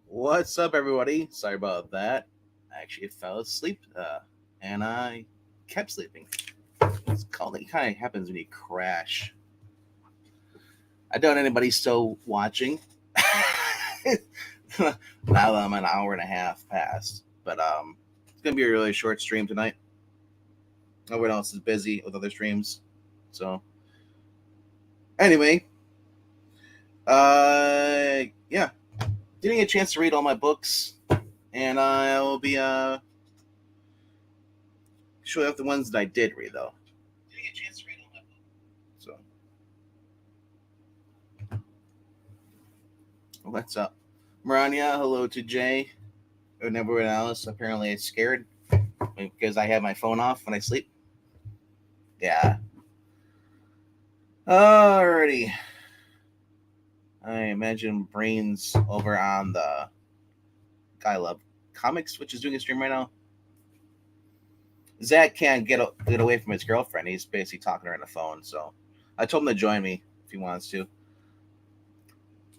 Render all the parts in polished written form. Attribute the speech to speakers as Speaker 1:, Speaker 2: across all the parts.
Speaker 1: What's up, everybody? Sorry about that. I actually fell asleep, and I kept sleeping. It's called. It kind of happens when you crash. I doubt anybody's still watching. Now that I'm an hour and a half past, but it's gonna be a really short stream tonight. Everyone else is busy with other streams, so anyway, yeah, didn't get a chance to read all my books, and I will be showing off the ones that I did read though. Didn't get a chance to read all my books. So what's up? Marania, hello to Jay and everyone else. Apparently, it's scared because I have my phone off when I sleep. Yeah. Alrighty. I imagine Brains over on the Guy Love Comics, which is doing a stream right now. Zach can't get away from his girlfriend. He's basically talking to her on the phone. So I told him to join me if he wants to.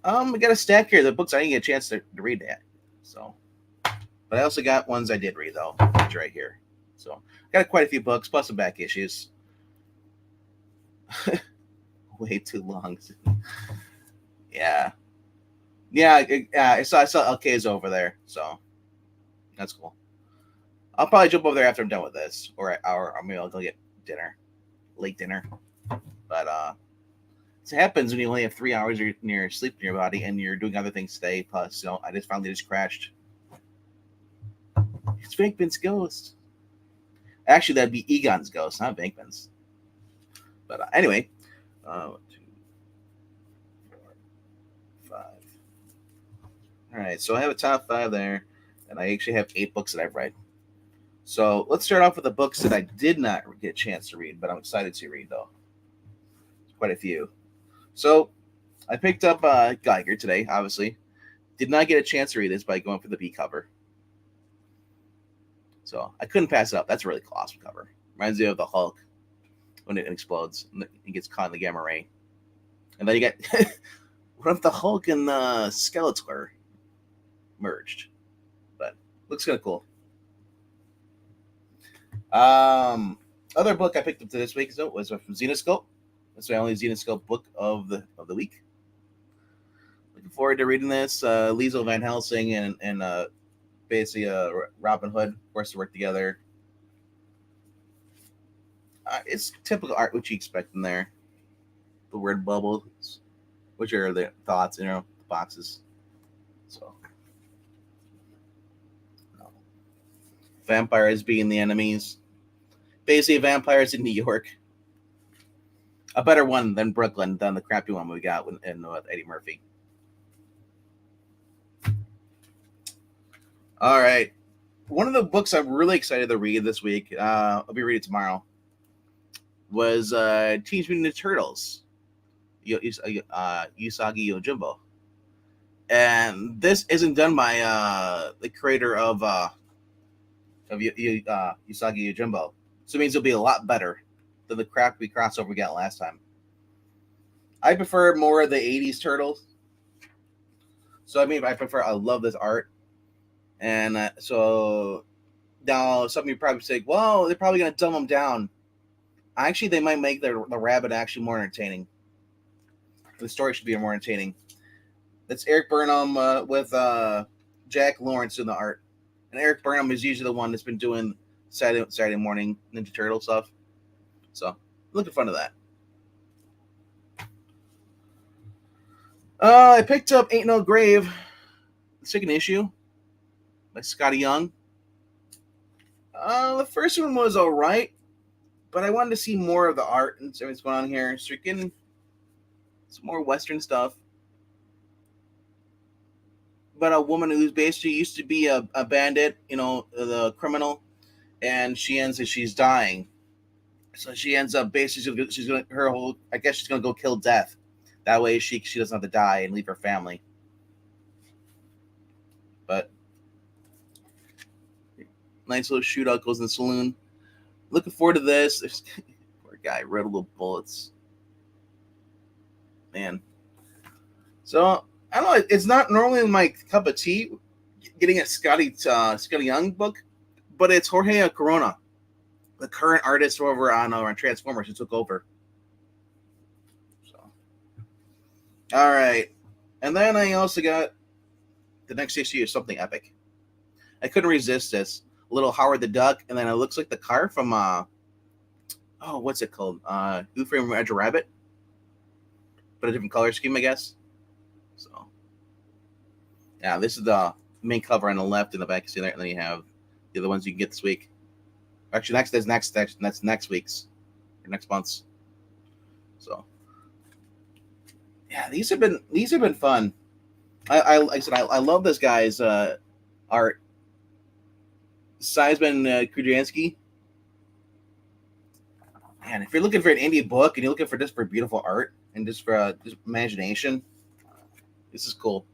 Speaker 1: I got a stack here. The books I didn't get a chance to read that. So, but I also got ones I did read though, which are right here. So got quite a few books plus some back issues. Way too long. Yeah, yeah. I saw LK's over there, so that's cool. I'll probably jump over there after I'm done with this, or maybe I'll go get dinner, late dinner. But it happens when you only have 3 hours near sleep in your body and you're doing other things today. Plus, I just finally just crashed. It's Bankman's ghost. Actually, that'd be Egon's ghost, not Bankman's. But anyway, 1, 2, 4, 5. All right, so I have a top 5 there, and I actually have 8 books that I've read. So let's start off with the books that I did not get a chance to read, but I'm excited to read though. Quite a few. So I picked up Geiger today. Obviously, did not get a chance to read this by going for the B cover. So I couldn't pass it up. That's a really awesome cover. Reminds me of the Hulk when it explodes and it gets caught in the gamma ray. And then you get what if the Hulk and the Skeletor merged? But looks kind of cool. Other book I picked up this week was from Xenoscope. That's my only Xenoscope book of the week. Looking forward to reading this. Liesel Van Helsing and basically Robin Hood forced to work together. It's typical art which you expect in there. The word bubbles, which are the thoughts, the boxes. So, no. Vampires being the enemies. Basically, vampires in New York. A better one than Brooklyn, than the crappy one we got with Eddie Murphy. All right. One of the books I'm really excited to read this week, I'll be reading tomorrow, was Teenage Mutant Ninja Turtles, Usagi Yojimbo. And this isn't done by the creator of Usagi Yojimbo. So it means it'll be a lot better than the crappy crossover we got last time. I prefer more of the 80s Turtles. So I love this art. And so now some of you probably say, well, they're probably going to dumb them down. Actually, they might make the rabbit actually more entertaining. The story should be more entertaining. That's Eric Burnham with Jack Lawrence in the art. And Eric Burnham is usually the one that's been doing Saturday morning Ninja Turtle stuff. So, looking fun of that. I picked up Ain't No Grave, the second issue by Scotty Young. The first one was alright, but I wanted to see more of the art and everything's going on here. So you're getting some more Western stuff. But a woman who's basically used to be a bandit, the criminal, and she's dying. So she ends up basically I guess she's gonna go kill death. That way she doesn't have to die and leave her family. But nice little shootout goes in the saloon. Looking forward to this. Poor guy, riddled with bullets. Man. So I don't know. It's not normally my cup of tea. Getting a Scotty Young book, but it's Jorge Corona, the current artist over on Transformers, who took over. So, all right, and then I also got the next issue of something epic. I couldn't resist this. Little Howard the Duck, and then it looks like the car from oh, what's it called? Who Framed Roger Rabbit, but a different color scheme, I guess. So, yeah, this is the main cover on the left and the back. You see there, and then you have the other ones you can get this week. Actually, that's next week's or next month's. So, yeah, these have been fun. Like I said, I love this guy's art. Seisman Kudransky. Man, if you're looking for an indie book and you're looking for just for beautiful art and just for just imagination, this is cool.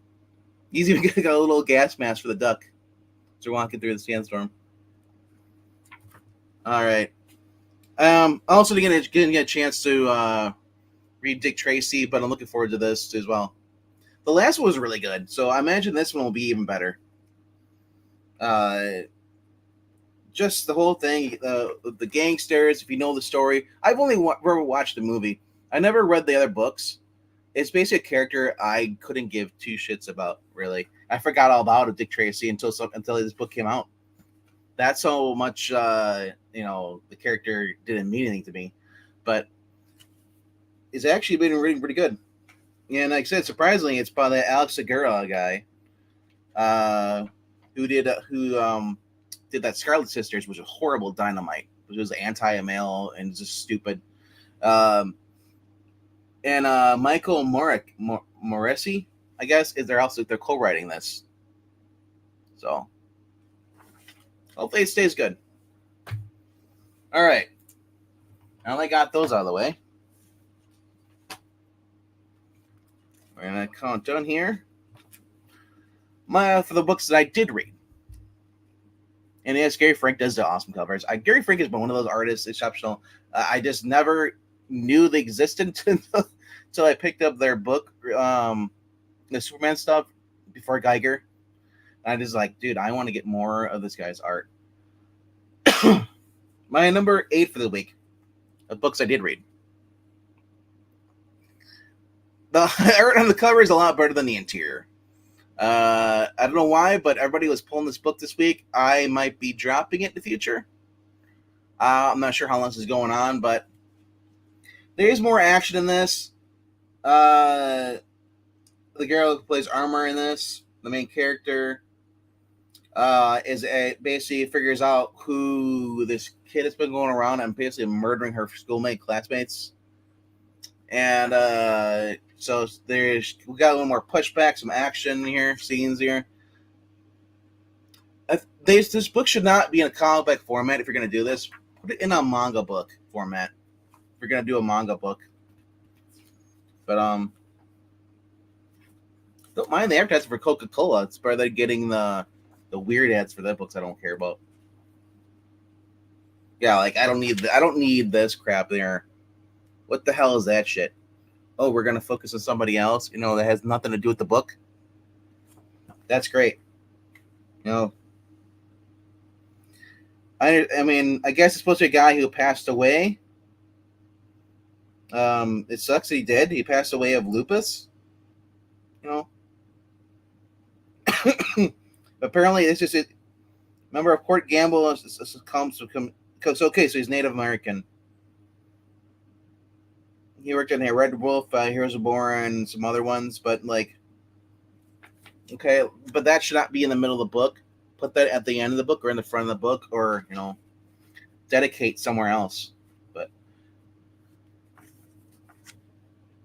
Speaker 1: He's even got a little gas mask for the duck as we're walking through the sandstorm. All right. Also, getting a chance to read Dick Tracy, but I'm looking forward to this as well. The last one was really good, so I imagine this one will be even better. Just the whole thing, the gangsters. If you know the story, I've only ever watched the movie. I never read the other books. It's basically a character I couldn't give two shits about. Really, I forgot all about it, Dick Tracy, until this book came out. That's how much the character didn't mean anything to me, but it's actually been reading pretty good. And like I said, surprisingly, it's by the Alex Segura guy, who did that Scarlet Sisters, which was horrible dynamite, which was anti-male and just stupid. Um, and Michael Moresi, I guess, they're co-writing this. So hopefully it stays good. All right. Now I got those out of the way. We're gonna count down here. For the books that I did read. And yes, Gary Frank does the awesome covers. Gary Frank is one of those artists, exceptional. I just never knew they existed until I picked up their book, the Superman stuff, before Geiger. And I just like, dude, I want to get more of this guy's art. My number 8 for the week of books I did read. The art on the cover is a lot better than the interior. I don't know why, but everybody was pulling this book this week. I might be dropping it in the future. I'm not sure how long this is going on, but there's more action in this. The girl who plays Armor in this, the main character, basically figures out who this kid has been going around and basically murdering her schoolmate classmates. And so we got a little more pushback, some action here, scenes here. This book should not be in a comic book format. If you're going to do this, put it in a manga book format. If you're going to do a manga book, but don't mind the advertising for Coca-Cola. It's better than getting the weird ads for their books I don't care about. Yeah, like I don't need this crap there. What the hell is that shit? Oh, we're gonna focus on somebody else, that has nothing to do with the book. That's great. I mean, I guess it's supposed to be a guy who passed away. It sucks that he did. He passed away of lupus. Apparently, it's just it. Member of Court Gamble comes to come. So he's Native American. He worked on Red Wolf, Heroes of Born, some other ones, but but that should not be in the middle of the book. Put that at the end of the book or in the front of the book, or dedicate somewhere else. But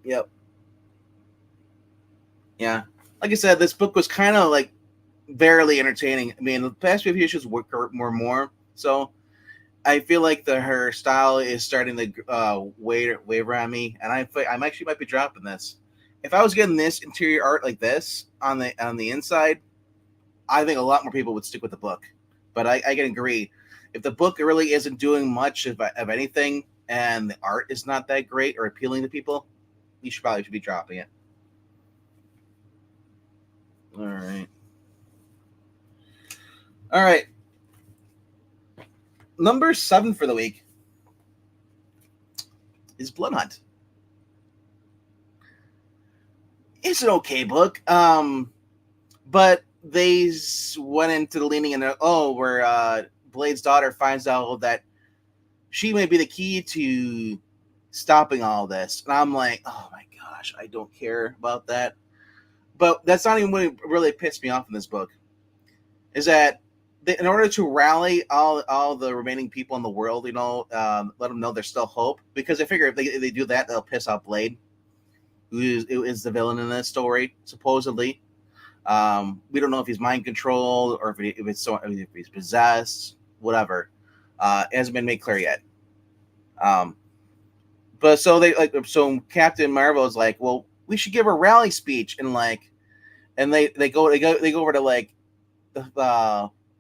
Speaker 1: yep, yeah. Like I said, this book was kind of like barely entertaining. I mean, the past few issues were more. So I feel like her style is starting to waver on me, and I'm actually might be dropping this. If I was getting this interior art like this on the inside, I think a lot more people would stick with the book. But I can agree, if the book really isn't doing much of anything, and the art is not that great or appealing to people, you should probably be dropping it. All right. All right. Number 7 for the week is Bloodhunt. It's an okay book. But they went into the leaning and where Blade's daughter finds out that she may be the key to stopping all this. And I'm like, oh my gosh, I don't care about that. But that's not even what really pissed me off in this book. Is that in order to rally all the remaining people in the world, let them know there's still hope. Because I figure if they do that, they'll piss off Blade, who is the villain in this story, supposedly. We don't know if he's mind controlled or if he's possessed, whatever. It hasn't been made clear yet. But so Captain Marvel is like, well, we should give a rally speech and they go over to like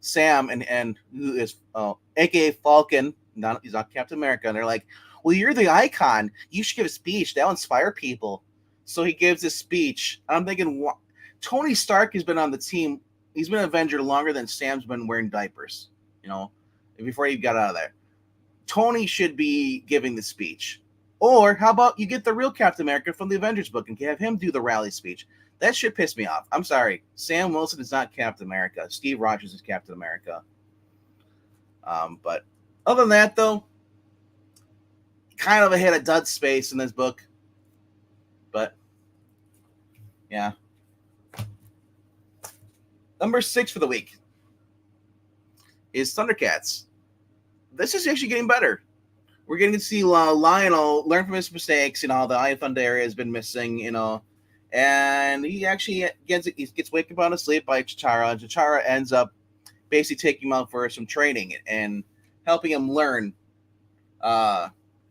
Speaker 1: Sam and who is aka Falcon. He's not Captain America, and they're like, well, you're the icon. You should give a speech that'll inspire people. So he gives this speech. I'm thinking, Tony Stark has been on the team. He's been an Avenger longer than Sam's been wearing diapers, before he got out of there. Tony should be giving the speech. Or how about you get the real Captain America from the Avengers book and have him do the rally speech? That shit pissed me off. I'm sorry. Sam Wilson is not Captain America. Steve Rogers is Captain America. But other than that, though, kind of hit a dud space in this book. But, yeah. Number 6 for the week is Thundercats. This is actually getting better. We're getting to see Lionel learn from his mistakes. The Eye of Thunderia has been missing, and he actually gets waken up out of sleep by T'Challa. And T'Challa ends up basically taking him out for some training and helping him learn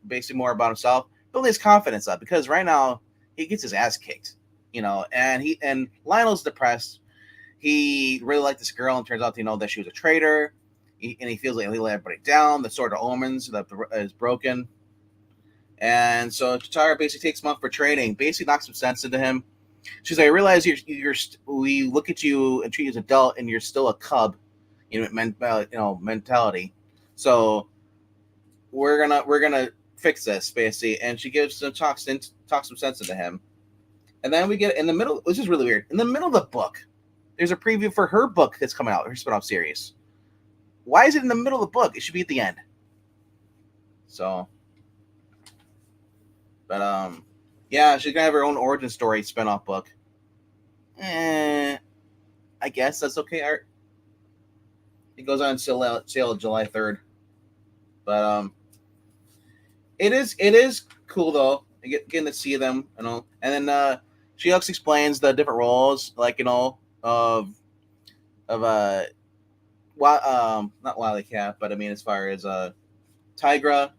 Speaker 1: basically more about himself, building his confidence up, because right now he gets his ass kicked, and Lionel's depressed. He really liked this girl, and turns out that she was a traitor. And he feels like he'll let everybody down. The Sword of Omens that is broken. And so T'Challa basically takes him out for training, basically knocks some sense into him. She's like, I realize we look at you and treat you as an adult, and you're still a cub, mentality. So we're gonna fix this, basically. And she talks some sense into him. And then we get in the middle, which is really weird. In the middle of the book, there's a preview for her book that's coming out, her spinoff series. Why is it in the middle of the book? It should be at the end. So, but yeah, she's gonna have her own origin story spinoff book. I guess that's okay. Art. It goes on sale July 3rd. But it is cool though. Getting to see them, and then she also explains the different roles, of not Wily Cat, but I mean as far as Tigra,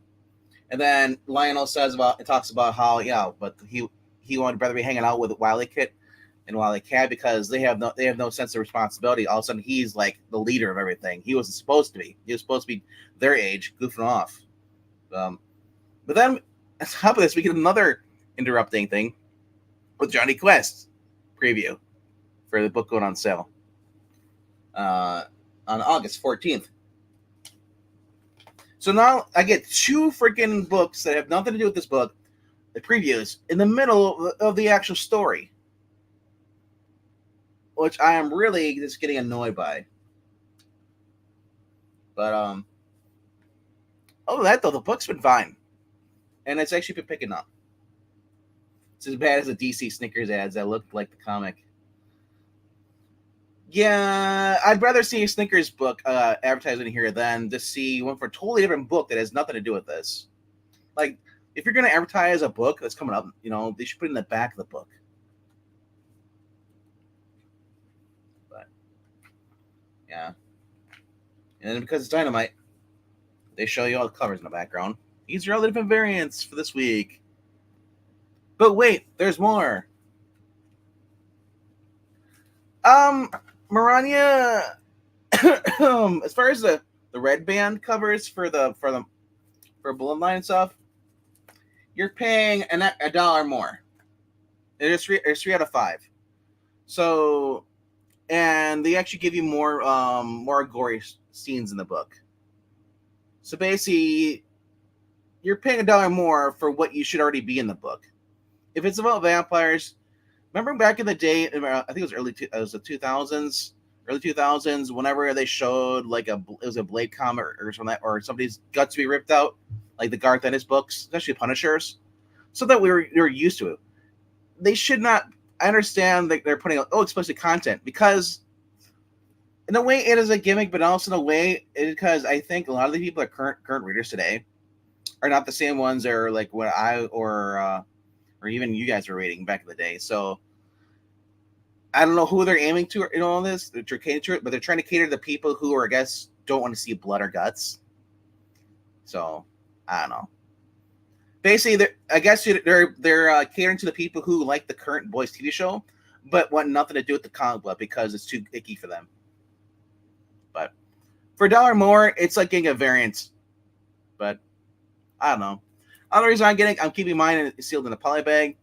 Speaker 1: and then Lionel talks about how but he wanted rather be hanging out with Wily Kit and Wily Cat because they have no sense of responsibility. All of a sudden he's like the leader of everything. He wasn't supposed to be. He was supposed to be their age, goofing off. But then on top of this, we get another interrupting thing with Johnny Quest preview for the book going on sale on August 14th. So now I get 2 freaking books that have nothing to do with this book, the previews, in the middle of the actual story, which I am really just getting annoyed by. But other than that, though, the book's been fine, and it's actually been picking up. It's as bad as the DC Snickers ads that look like the comic. Yeah, I'd rather see a Snickers book advertising here than to see one for a totally different book that has nothing to do with this. Like, if you're going to advertise a book that's coming up, they should put it in the back of the book. But, yeah. And then because it's Dynamite, they show you all the covers in the background. These are all the different variants for this week. But wait, there's more. Marania, as far as the red band covers for Bloodline and stuff, you're paying $1 more. There's 3 out of 5. So and they actually give you more gory scenes in the book. So basically, you're paying $1 more for what you should already be in the book. If it's about vampires, remember back in the day, I think it was the 2000s, early 2000s, whenever they showed like it was a Blade comic or something, or somebody's guts to be ripped out, like the Garth Ennis books, especially Punishers, so that we were used to it. They should not. I understand that they're putting out explicit content because, in a way, it is a gimmick, but also in a way, because I think a lot of the people that are current readers today are not the same ones that are like what I or even you guys were reading back in the day. So I don't know who they're aiming to in all this. They're catering to it, but they're trying to cater to the people who are, I guess, don't want to see blood or guts. So I don't know. Basically, I guess they're catering to the people who like the current Boys TV show, but want nothing to do with the comic book because it's too icky for them. But for $1 more, it's like getting a variant. But I don't know. Other reason I'm keeping mine sealed in a poly bag.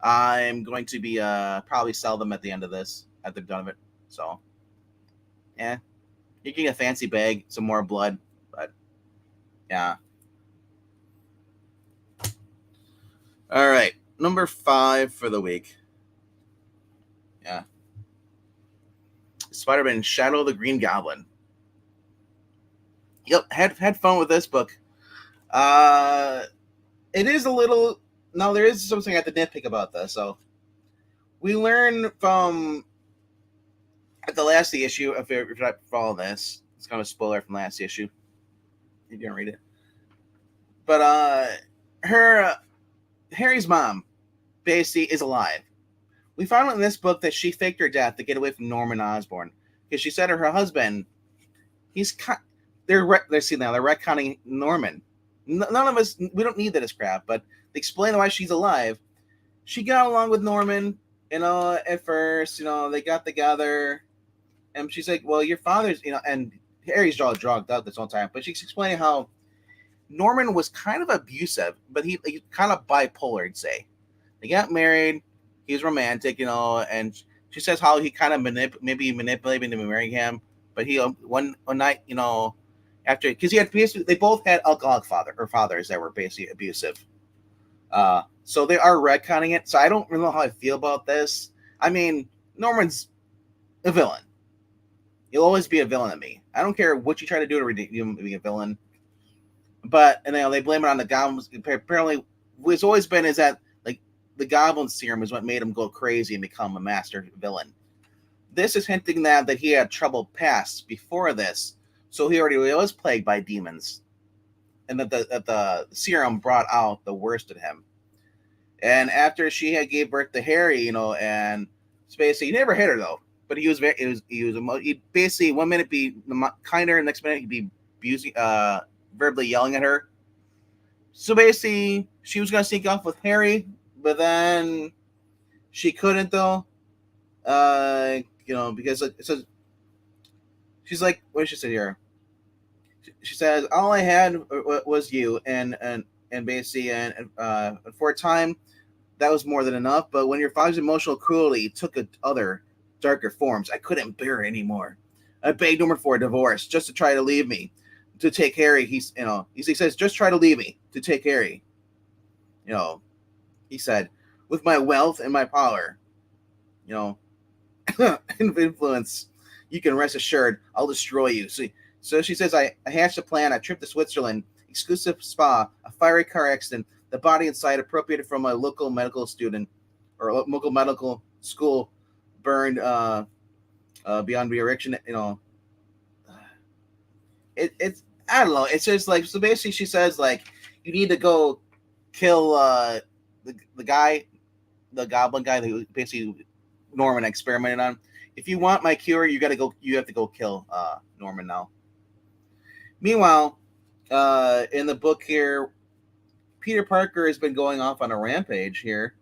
Speaker 1: I'm going to be probably sell them at the end of this, at the done of it. So, yeah, you're getting a fancy bag, some more blood, but yeah. All right, number 5 for the week. Yeah, Spider-Man: Shadow of the Green Goblin. Yep, had fun with this book. It is a little. No, there is something I have to nitpick about this. So we learn from at the last issue. If you're not following this, it's kind of a spoiler from last issue. You didn't read it, but Harry's mom basically is alive. We found out in this book that she faked her death to get away from Norman Osborn because she said to her husband, they're retconning Norman. None of us, we don't need that as crap, but they explain why she's alive. She got along with Norman, at first, they got together, and she's like, well, your father's, and Harry's all drugged up this whole time, but she's explaining how Norman was kind of abusive, but he kind of bipolar, I'd say. They got married, he was romantic, and she says how he kind of manipulated to marry him, but he, one night, after, because they both had alcoholic fathers that were basically abusive. So they are retconning it. So I don't really know how I feel about this. I mean, Norman's a villain. He'll always be a villain to me. I don't care what you try to do to redeem him being a villain. But they blame it on the goblins. Apparently, what's always been is that like the goblin serum is what made him go crazy and become a master villain. This is hinting that he had trouble past before this, so he already was plagued by demons, and that the serum brought out the worst in him. And after she had gave birth to Harry, and basically he never hit her though, but he basically one minute be kinder, and next minute he'd be abusing, verbally yelling at her. So basically, she was gonna sneak off with Harry, but then she couldn't though. Because it says she's like, what did she say here? She says, all I had was you, and basically, and for a time, that was more than enough. But when your father's emotional cruelty took other darker forms, I couldn't bear it anymore. I begged Norman for a divorce just to try to leave me, to take Harry. He says, just try to leave me to take Harry. He said, with my wealth and my power, influence, you can rest assured I'll destroy you. So she says, I hatched a plan, a trip to Switzerland, exclusive spa, a fiery car accident, the body inside appropriated from a local medical student or local medical school, burned beyond re-erection. It's I don't know. It's just like, so basically she says like, you need to go kill the guy, the goblin guy who basically Norman experimented on. If you want my cure, you have to go kill Norman now. Meanwhile, in the book here, Peter Parker has been going off on a rampage here.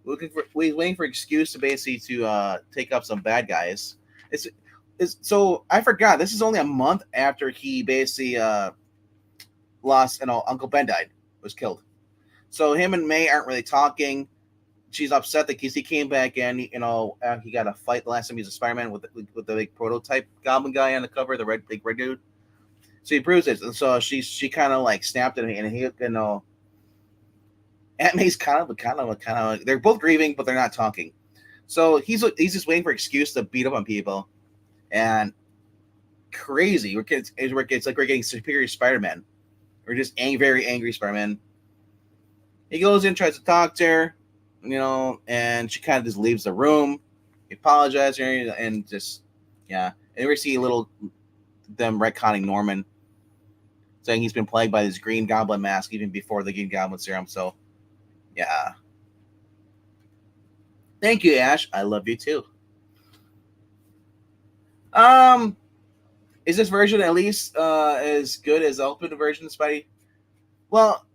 Speaker 1: We're waiting for excuse to basically to take up some bad guys. So I forgot, this is only a month after he basically lost, Uncle Ben was killed. So him and May aren't really talking. she's upset that because he came back in, he got a fight the last time he was a Spider-Man with the big prototype Goblin guy on the cover, the big red dude. So he bruises, and so she kind of like snapped at him, and he, Aunt May's kind of. They're both grieving, but they're not talking. So he's just waiting for an excuse to beat up on people, and crazy. It's like we're getting Superior Spider-Man. We're just very angry Spider-Man. He goes in, tries to talk to her, and she kind of just leaves the room. He apologizes to her, and just, yeah. And we see a little them retconning Norman, saying he's been plagued by this Green Goblin mask even before the Green Goblin serum. So, yeah. Thank you, Ash. I love you too. Is this version at least as good as the Ultimate version of Spidey? Well,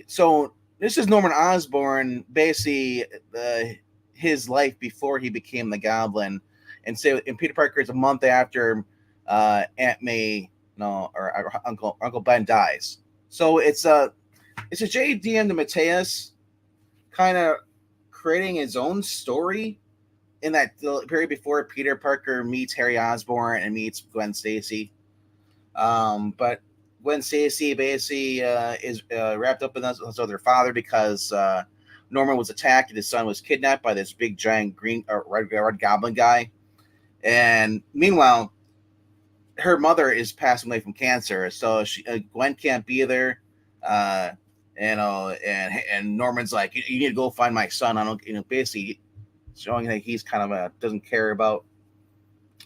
Speaker 1: so this is Norman Osborn, basically his life before he became the Goblin, and Peter Parker is a month after Aunt May, or Uncle Ben dies. So it's a J.D.M. DeMatteis kind of creating his own story in that period before Peter Parker meets Harry Osborn and meets Gwen Stacy. But Gwen Stacy basically is wrapped up in this with her father because Norman was attacked and his son was kidnapped by this big giant green red goblin guy. And meanwhile, her mother is passing away from cancer, so Gwen can't be there. And Norman's like, you need to go find my son. I don't, basically showing that he's kind of doesn't care about,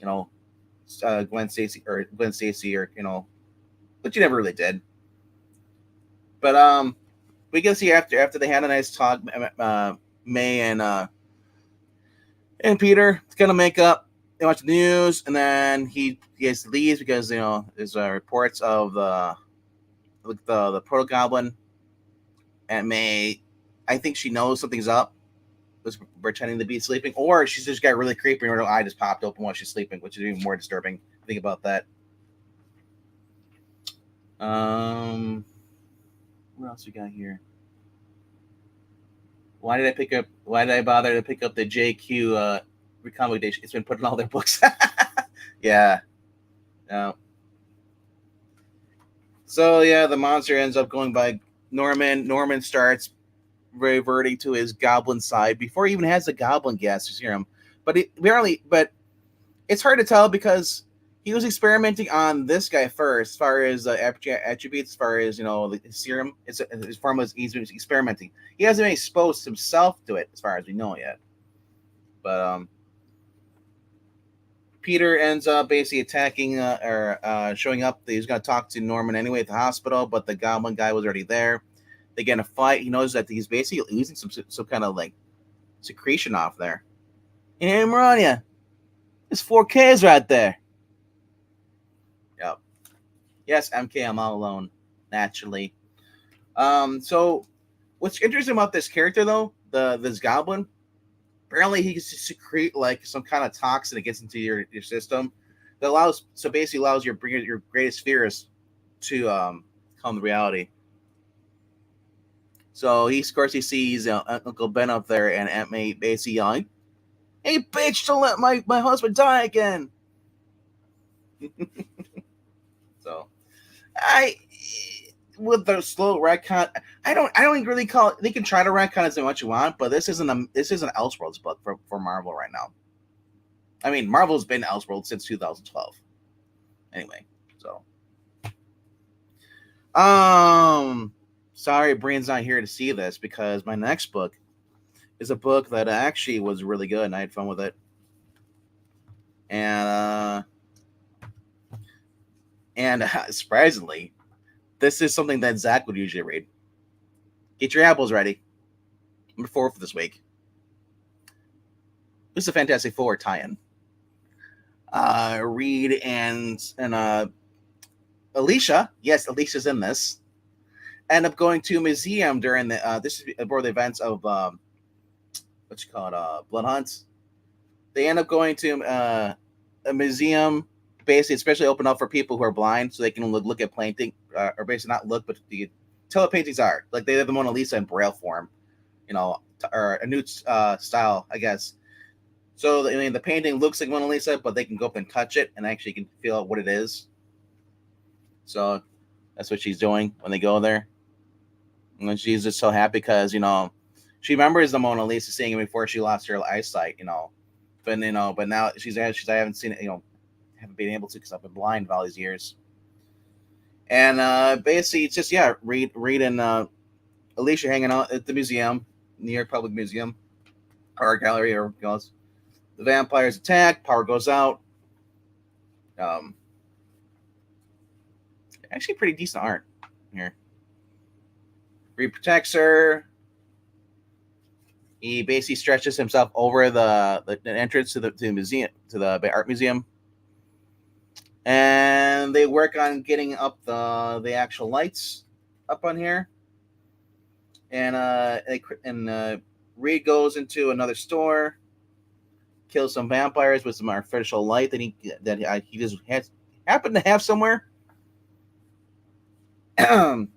Speaker 1: Gwen Stacy, or but you never really did. But we can see after they had a nice talk, May and Peter gonna make up. They watch the news, and then he gets leaves because there's reports of the Proto Goblin. And May, I think she knows something's up, was pretending to be sleeping, or she's just got really creepy and her eye just popped open while she's sleeping, which is even more disturbing. Think about that. What else we got here? Why did I bother to pick up the JQ recommendation? It's been put in all their books. Yeah. No. So yeah, the monster ends up going by Norman. Norman starts reverting to his goblin side before he even has the goblin gas serum. But it's hard to tell because he was experimenting on this guy first, as far as attributes, as far as the serum. It's as far as he's been experimenting. He hasn't been exposed himself to it, as far as we know yet. But Peter ends up basically attacking or showing up. He's going to talk to Norman anyway at the hospital, but the goblin guy was already there. They get in a fight. He knows that he's basically losing some kind of like secretion off there. Hey, Marania, there's 4Ks right there. Yep. Yes, MK, I'm all alone, naturally. So what's interesting about this character though, this goblin, apparently he can secrete like some kind of toxin that gets into your system that basically allows your greatest fears to come to reality. So he sees Uncle Ben up there and Aunt May basically yelling, "Hey bitch, don't let my husband die again." So with the slow retcon, I don't really call it. They can try to retcon as much you want, but this isn't Elseworlds book for Marvel right now. I mean, Marvel's been Elseworlds since 2012. Anyway, so sorry, Brian's not here to see this because my next book is a book that actually was really good and I had fun with it. And surprisingly, this is something that Zach would usually read. Get your apples ready. Number 4 for this week. This is a Fantastic Four tie-in. Reed and Alicia, yes, Alicia's in this, end up going to a museum during this is before the events of bloodhunt. They end up going to a museum, basically, especially open up for people who are blind, so they can look at painting, or basically not look, but tell what paintings are. Like they have the Mona Lisa in Braille form, or a new style, I guess. So the painting looks like Mona Lisa, but they can go up and touch it and actually can feel what it is. So that's what she's doing when they go there. And she's just so happy because she remembers the Mona Lisa seeing it before she lost her eyesight. But now I haven't seen it. Haven't been able to because I've been blind for all these years. And basically, it's just Reed and Alicia hanging out at the museum, New York Public Museum, or gallery, or goes. The vampires attack. Power goes out. Actually, pretty decent art here. Reed protects her. He basically stretches himself over the entrance to the museum, to the art museum, and they work on getting up the actual lights up on here. And Reed goes into another store, kills some vampires with some artificial light that he just happened to have somewhere. And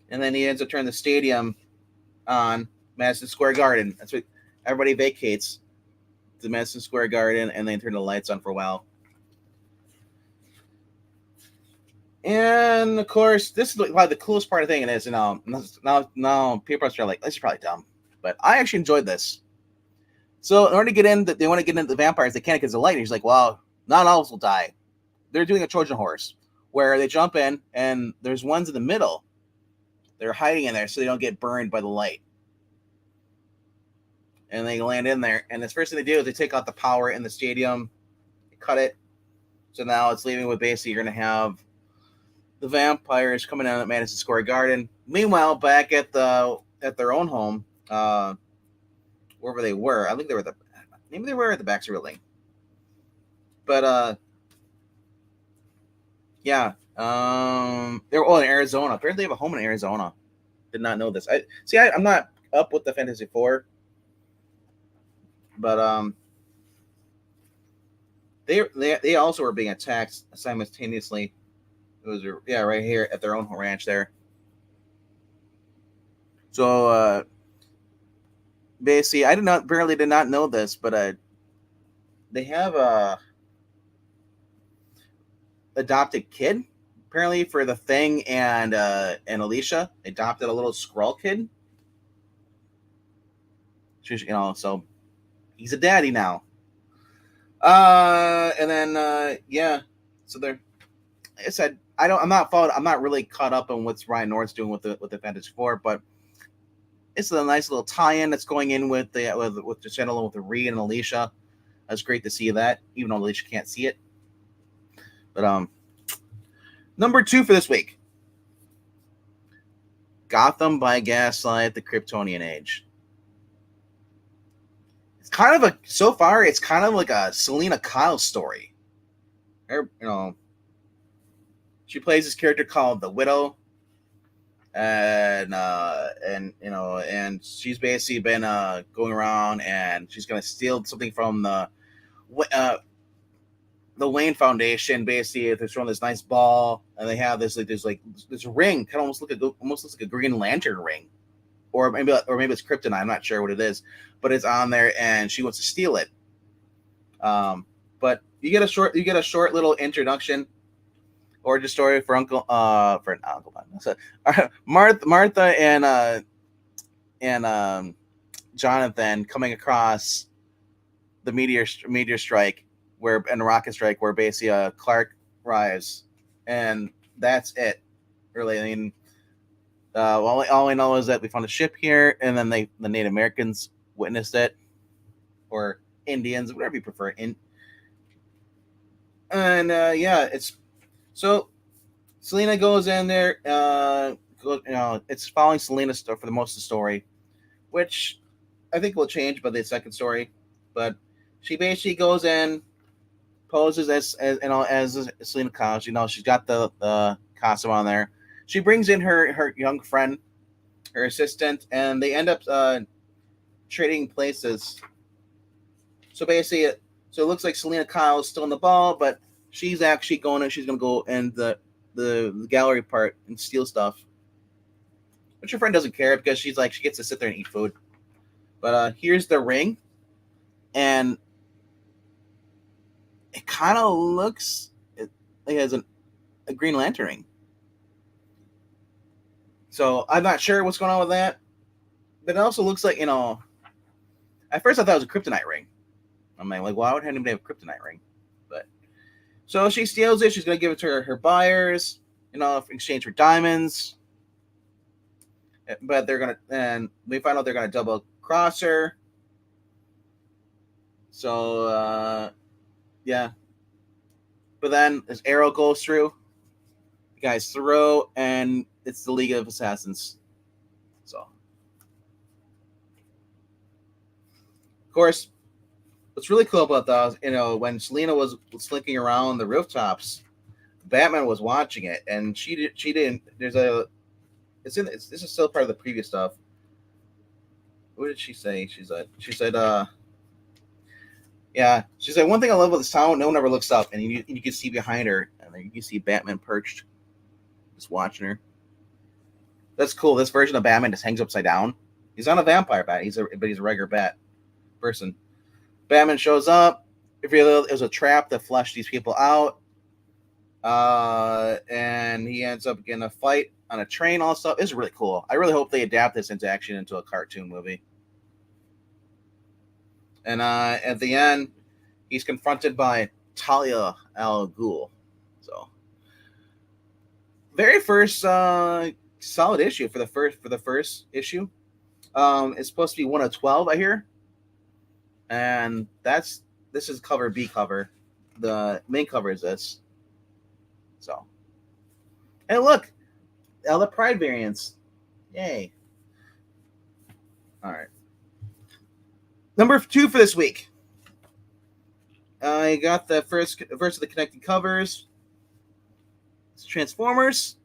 Speaker 1: then he ends up turning the stadium on Madison Square Garden. That's what everybody vacates the Madison Square Garden, and they turn the lights on for a while. And of course, this is probably the coolest part of the thing. It is, now people are like, this is probably dumb, but I actually enjoyed this. So in order to get in, they want to get into the vampires. They can't because of the light. And he's like, well, not all of us will die. They're doing a Trojan horse where they jump in, and there's ones in the middle. They're hiding in there so they don't get burned by the light. And they land in there, and the first thing they do is they take out the power in the stadium, cut it. So now it's leaving with basically you're going to have the vampires coming out at Madison Square Garden. Meanwhile, back at their own home, wherever they were, I think they were maybe they were at the Baxter Building. But yeah, they were all in Arizona. Apparently, they have a home in Arizona. Did not know this. I'm not up with the Fantasy Four, but they also were being attacked simultaneously. It was right here at their own ranch there. So basically, I barely did not know this, but they have a adopted kid apparently for the Thing and Alicia. They adopted a little squirrel kid. So he's a daddy now. And then so they're. Like I said, I'm not really caught up on what's Ryan North's doing with the Fantasy Four, but it's a nice little tie-in that's going in with the standalone with the Reed and Alicia. That's great to see that, even though Alicia can't see it. But number 2 for this week, Gotham by Gaslight: The Kryptonian Age. It's kind of so far it's kind of like a Selena Kyle story. She plays this character called the Widow, and she's basically been going around, and she's gonna steal something from the Wayne Foundation. Basically, they're throwing this nice ball, and they have this ring, kind of almost looks like a Green Lantern ring, or maybe it's kryptonite. I'm not sure what it is, but it's on there, and she wants to steal it. But you get a short little introduction. Origin story for Martha and Jonathan coming across the meteor strike and the rocket strike where basically Clark arrives, and that's it. Really, I mean, all I know is that we found a ship here, and then the Native Americans witnessed it, or Indians, whatever you prefer. It's. So Selena goes in there. It's following Selena's stuff for the most of the story, which I think will change by the second story. But she basically goes in, poses as Selena Kyle. She's got the costume on there. She brings in her young friend, her assistant, and they end up trading places. So basically, it looks like Selena Kyle is still in the ball, but she's actually going to go in the gallery part and steal stuff. But your friend doesn't care because she's like she gets to sit there and eat food. But here's the ring, and it kind of looks it has a Green Lantern ring. So I'm not sure what's going on with that, but it also looks like At first I thought it was a kryptonite ring. I'm like, why would anybody have a kryptonite ring? But so she steals it. She's gonna give it to her buyers, in exchange for diamonds. But and we find out they're gonna double cross her. So yeah. But then this arrow goes through the guy's throat, and it's the League of Assassins. So, of course, what's really cool about that, when Selena was slinking around the rooftops, Batman was watching it, and she didn't. This is still part of the previous stuff. What did she say? She said, yeah, she said one thing I love about this town, no one ever looks up, and you can see behind her, and then you can see Batman perched, just watching her. That's cool. This version of Batman just hangs upside down. He's not a vampire bat. But he's a regular bat person. Batman shows up. It was a trap that flushed these people out. And he ends up getting a fight on a train. All stuff. It's really cool. I really hope they adapt this into a cartoon movie. And at the end, he's confronted by Talia al Ghul. So, very first solid issue for the first issue. It's supposed to be 1 of 12, I hear. And this is cover B cover. The main cover is this. So, and look, all the Pride variants. Yay. All right. Number 2 for this week. I got the first of the connected covers. It's Transformers.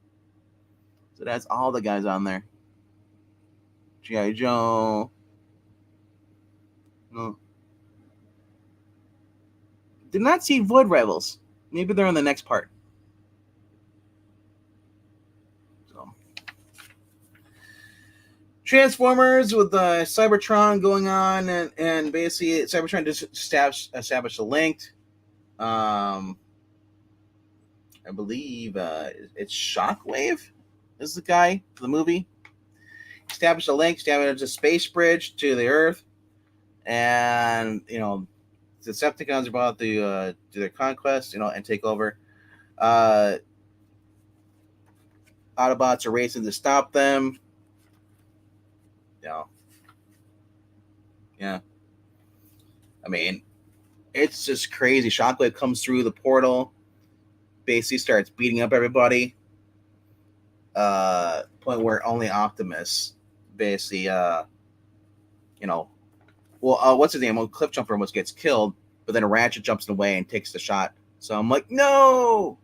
Speaker 1: So that's all the guys on there. G.I. Joe. No. Did not see Void Rivals. Maybe they're in the next part. So. Transformers with Cybertron going on, and basically Cybertron just established a link. I believe it's Shockwave is the guy for the movie. Established a link, established a space bridge to the Earth, and the Decepticons are about to do their conquest, and take over. Autobots are racing to stop them. Yeah. I mean, it's just crazy. Shockwave comes through the portal, basically starts beating up everybody. Point where only Optimus basically, what's his name? Well, Cliffjumper almost gets killed, but then Ratchet jumps in the way and takes the shot. So I'm like, no!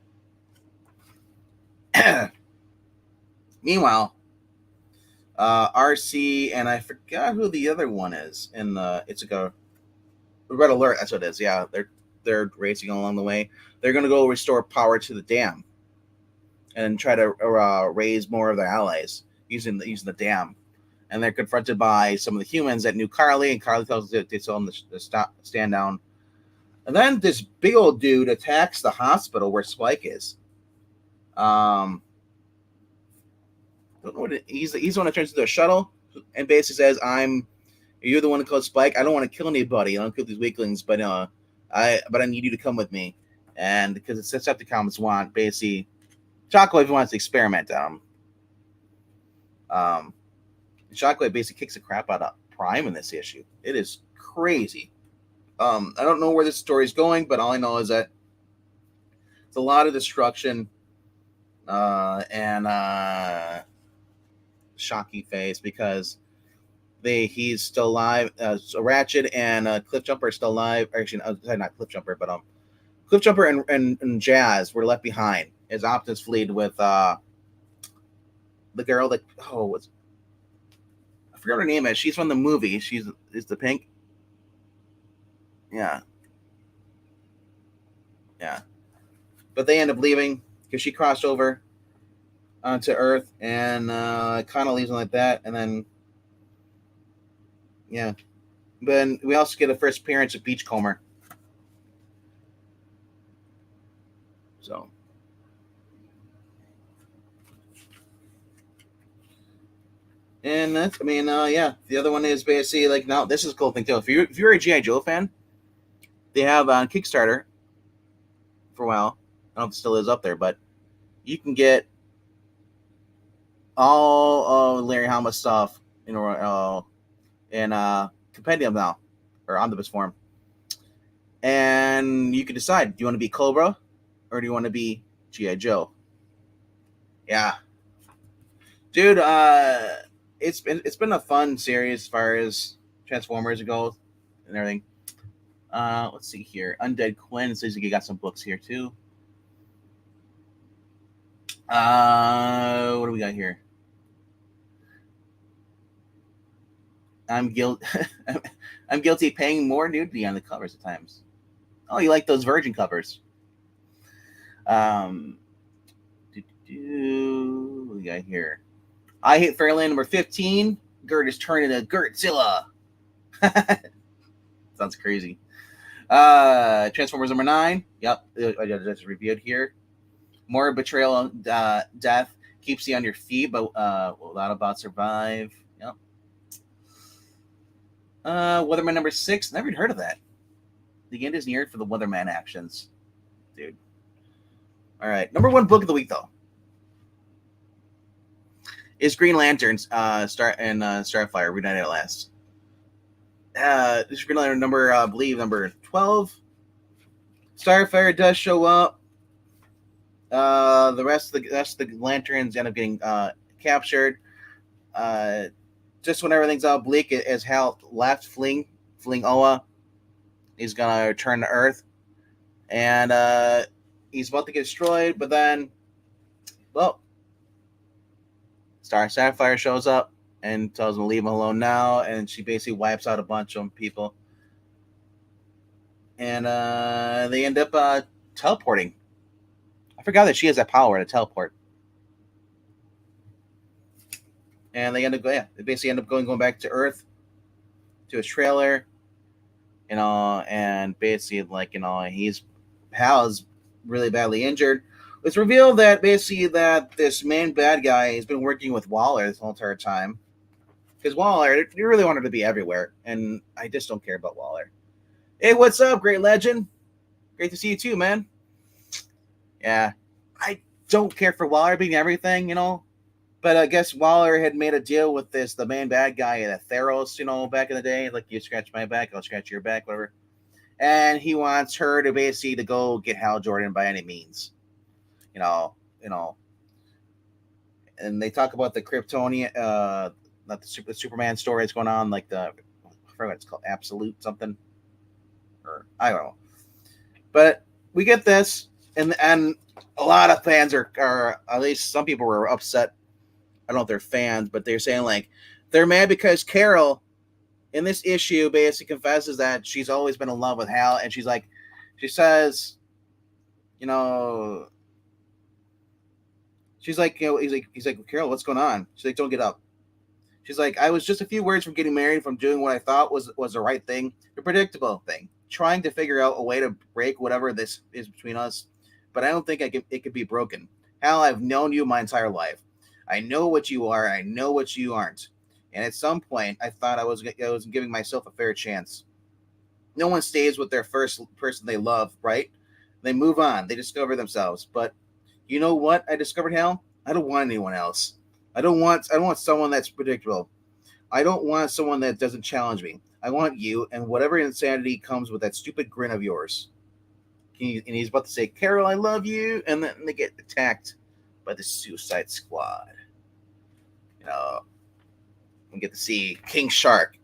Speaker 1: Meanwhile, RC, and I forgot who the other one is in it's like a Red Alert, that's what it is. Yeah, they're racing along the way. They're going to go restore power to the dam and try to raise more of their allies using the dam. And they're confronted by some of the humans that knew Carly, and Carly tells them they tell them to stand down. And then this big old dude attacks the hospital where Spike is. Don't know what he's the one that turns into a shuttle and basically says, "You're the one that called Spike. I don't want to kill anybody. I don't kill these weaklings, but I need you to come with me." And because it's Decepticons want basically, Shockwave wants to experiment on him. Shockwave basically kicks the crap out of Prime in this issue. It is crazy. I don't know where this story is going, but all I know is that it's a lot of destruction and Shocky face because he's still alive. So Ratchet and Cliffjumper are still alive. Actually, not Cliffjumper, but Cliffjumper and Jazz were left behind as Optimus fled with the girl that I forgot her name is. She's from the movie. Is the pink. Yeah. But they end up leaving because she crossed over. onto Earth, and kind of leaves them like that, and then yeah. Then we also get the first appearance of Beachcomber. So, and that's, I mean, yeah. The other one is basically like, now this is a cool thing too. If you're a GI Joe fan, they have on Kickstarter for a while. I don't know if it still is up there, but you can get all of Larry Hama stuff in compendium now, or omnibus form, and you can decide: do you want to be Cobra or do you want to be GI Joe? Yeah, dude. It's been a fun series as far as Transformers goes and everything. Let's see here. Undead Quinn says you got some books here too. What do we got here? I'm guilty. I'm guilty of paying more nudity on the covers at times. Oh, you like those Virgin covers? Um, what we got here? I hate Fairyland number 15. Gert is turning into Gertzilla. Sounds crazy. Transformers number 9. Yep, I just reviewed here. More betrayal, death keeps you on your feet, but will not about survive. Yep. Weatherman number 6. Never even heard of that. The end is near for the Weatherman actions, dude. All right, number 1 book of the week though is Green Lanterns. Starfire Reunited at Last. This is Green Lantern number, I believe, number 12. Starfire does show up. The rest of the lanterns end up getting captured. Just when everything's all bleak, as Hal left, fleeing Oa, he's gonna return to Earth, and he's about to get destroyed. But then, well, Sapphire shows up and tells him to leave him alone now, and she basically wipes out a bunch of people, and they end up teleporting. I forgot that she has that power to teleport. And they basically end up going back to Earth, to his trailer, and basically Hal is really badly injured. It's revealed that basically that this main bad guy has been working with Waller this whole entire time, because Waller, you really want him to be everywhere, and I just don't care about Waller. Hey, what's up, Great Legend? Great to see you too, man. Yeah, I don't care for Waller being everything, But I guess Waller had made a deal with the main bad guy at Theros, back in the day. Like, you scratch my back, I'll scratch your back, whatever. And he wants her to basically to go get Hal Jordan by any means. And they talk about the Kryptonian, not the Superman story that's going on, like I forget what it's called, Absolute something, or I don't know. But we get this, and a lot of fans are at least some people were upset. I don't know if they're fans, but they're saying like they're mad because Carol in this issue basically confesses that she's always been in love with Hal, and she says, she's like, he's like, Carol, what's going on? She's like, don't get up. She's like, I was just a few words from getting married, from doing what I thought was the right thing, the predictable thing, trying to figure out a way to break whatever this is between us. But I don't think it could be broken. Hal, I've known you my entire life. I know what you are. I know what you aren't. And at some point, I thought I was giving myself a fair chance. No one stays with their first person they love, right? They move on. They discover themselves. But you know what I discovered, Hal? I don't want anyone else. I don't want someone that's predictable. I don't want someone that doesn't challenge me. I want you, and whatever insanity comes with that stupid grin of yours. And he's about to say, Carol, I love you. And then they get attacked by the Suicide Squad. We get to see King Shark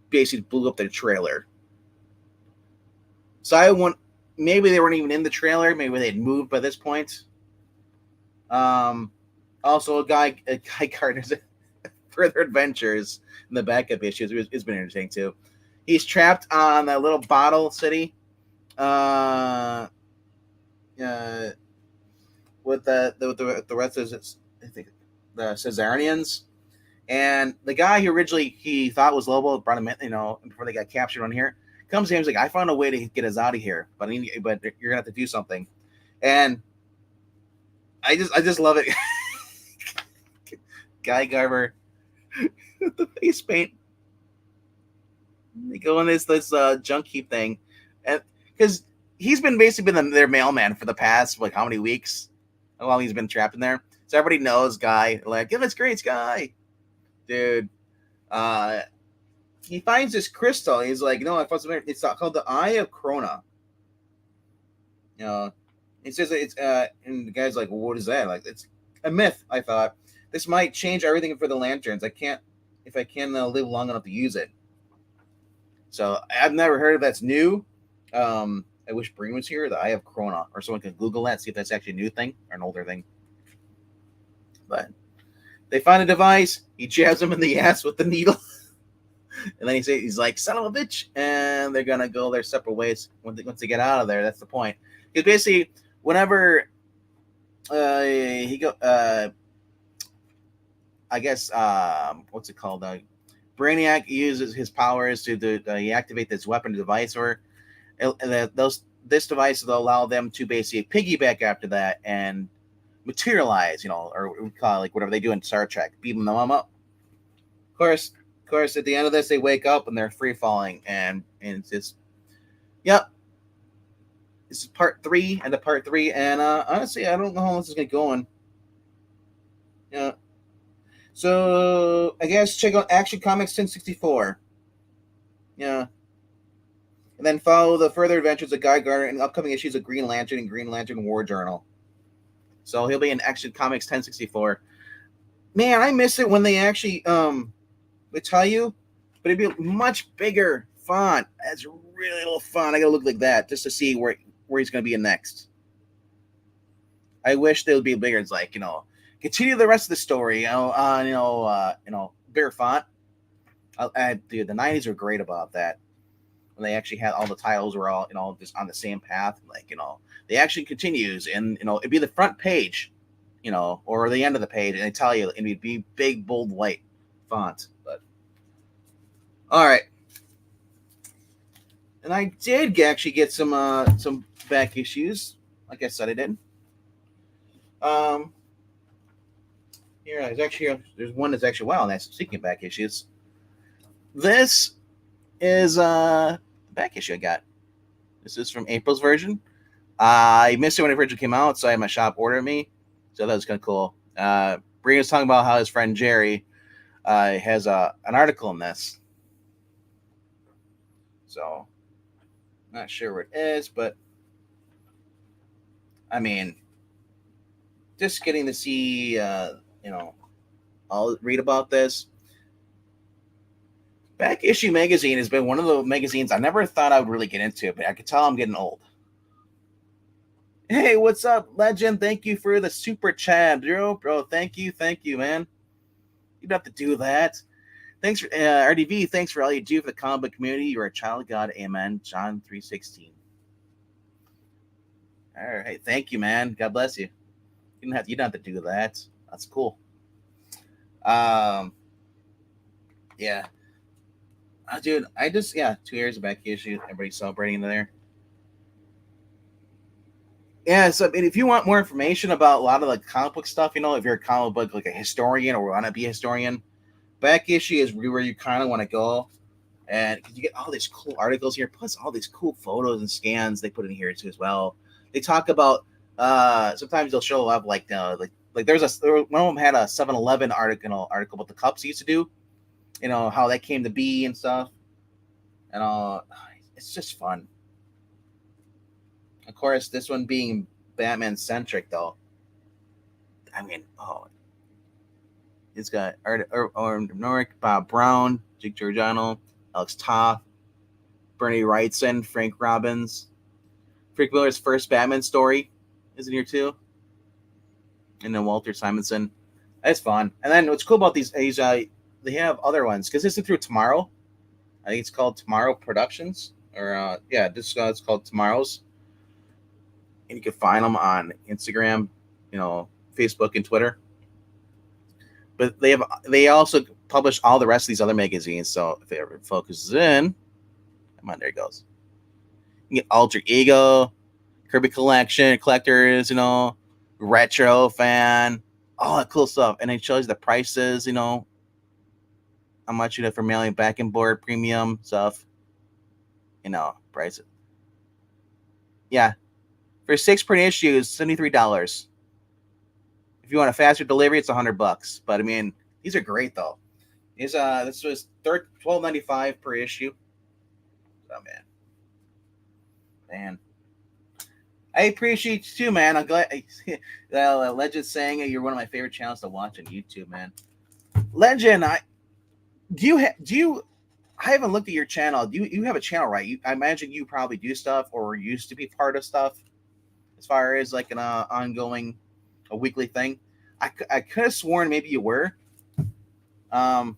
Speaker 1: basically blew up their trailer. So maybe they weren't even in the trailer. Maybe they'd moved by this point. Also, a guy Gardner's further adventures in the backup issues. It's been entertaining too. He's trapped on a little bottle city. With the rest of I think the Caesarians, and the guy who originally he thought was Lobo brought him in, before they got captured on here. Comes to him, he's like, I found a way to get us out of here, but you're gonna have to do something. And I just love it. Guy Garver with the face paint. They go on this junk heap thing, and because he's basically been their mailman for the past like how many weeks, while he's been trapped in there. So everybody knows Guy. Like, yeah, that's great, Guy, dude. He finds this crystal. He's like, no, I found something. It's called the Eye of Krona. He says it's and the guy's like, well, what is that? Like, it's a myth. I thought this might change everything for the lanterns. I can't live long enough to use it. So I've never heard of that's new. I wish Breen was here. The Eye of Krona, or someone can Google that, see if that's actually a new thing or an older thing. But they find a device. He jabs him in the ass with the needle, and then he's like, "Son of a bitch!" And they're gonna go their separate ways once they get out of there. That's the point. Because basically, whenever he go, I guess what's it called? Brainiac uses his powers to activate this weapon device, or this device will allow them to basically piggyback after that and materialize, or we call it like whatever they do in Star Trek, beam them up. Of course, at the end of this, they wake up and they're free falling, and it's just, yep. This is part 3, and honestly, I don't know how this is gonna go on. Yeah. So I guess check out Action Comics 1064. Yeah. And then follow the further adventures of Guy Gardner in upcoming issues of Green Lantern and Green Lantern War Journal. So he'll be in Action Comics 1064. Man, I miss it when they actually they tell you, but it'd be much bigger font. That's really little font. I gotta look like that just to see where he's gonna be in next. I wish they would be bigger. It's like, continue the rest of the story, bigger font. Dude, the 90s were great about that. When they actually had all the titles were all, just on the same path. Like, the action continues, and, it'd be the front page, or the end of the page, and they tell you it'd be big, bold, white font. But, all right. And I did actually get some back issues. Like I said, I did. Here, there's one that's actually, wow, that's speaking of back issues. This is the back issue I got. This is from April's version. I missed it when it originally came out, so I had my shop order me. So that was kind of cool. Bree was talking about how his friend Jerry has an article in this. So, not sure what it is, but I mean, just getting to see, I'll read about this. Back Issue Magazine has been one of the magazines I never thought I would really get into, but I could tell I'm getting old. Hey, what's up, Legend? Thank you for the super chat, bro. Thank you, man. You don't have to do that. Thanks for RDV. Thanks for all you do for the comic book community. You're a child of God. Amen. John 3:16. All right, thank you, man. God bless you. You don't have to do that. That's cool. Yeah. Dude, 2 years of back issue. Everybody's celebrating there. Yeah, so if you want more information about a lot of the comic book stuff, if you're a comic book like a historian or want to be a historian, back issue is where you kind of want to go, and because you get all these cool articles here, plus all these cool photos and scans they put in here too as well. They talk about sometimes they'll show up like one of them had a 7-Eleven article about the cups he used to do, how that came to be and stuff, and it's just fun. Of course, this one being Batman centric, though. I mean, it's got Norrick, Bob Brown, Jake Giordano, Alex Toth, Bernie Wrightson, Frank Robbins. Frank Miller's first Batman story is in here too, and then Walter Simonson. That's fun. And then what's cool about these is they have other ones because this is through Tomorrow. I think it's called Tomorrow Productions, or it's called Tomorrow's. And you can find them on Instagram, Facebook, and Twitter. But they also publish all the rest of these other magazines. So if it ever focuses in, come on, there it goes. You get Alter Ego, Kirby Collection, Collectors, Retro Fan, all that cool stuff. And it shows the prices, how much you have for mailing back and board premium stuff, prices. Yeah. For 6 print issues, $73. If you want a faster delivery, it's $100. But I mean, these are great though. This was $12.95 per issue. Oh man. I appreciate you too, man. I'm glad. Legend saying you're one of my favorite channels to watch on YouTube, man. Legend, I haven't looked at your channel. You have a channel, right? I imagine you probably do stuff or used to be part of stuff as far as like an ongoing, a weekly thing. I could have sworn maybe you were. I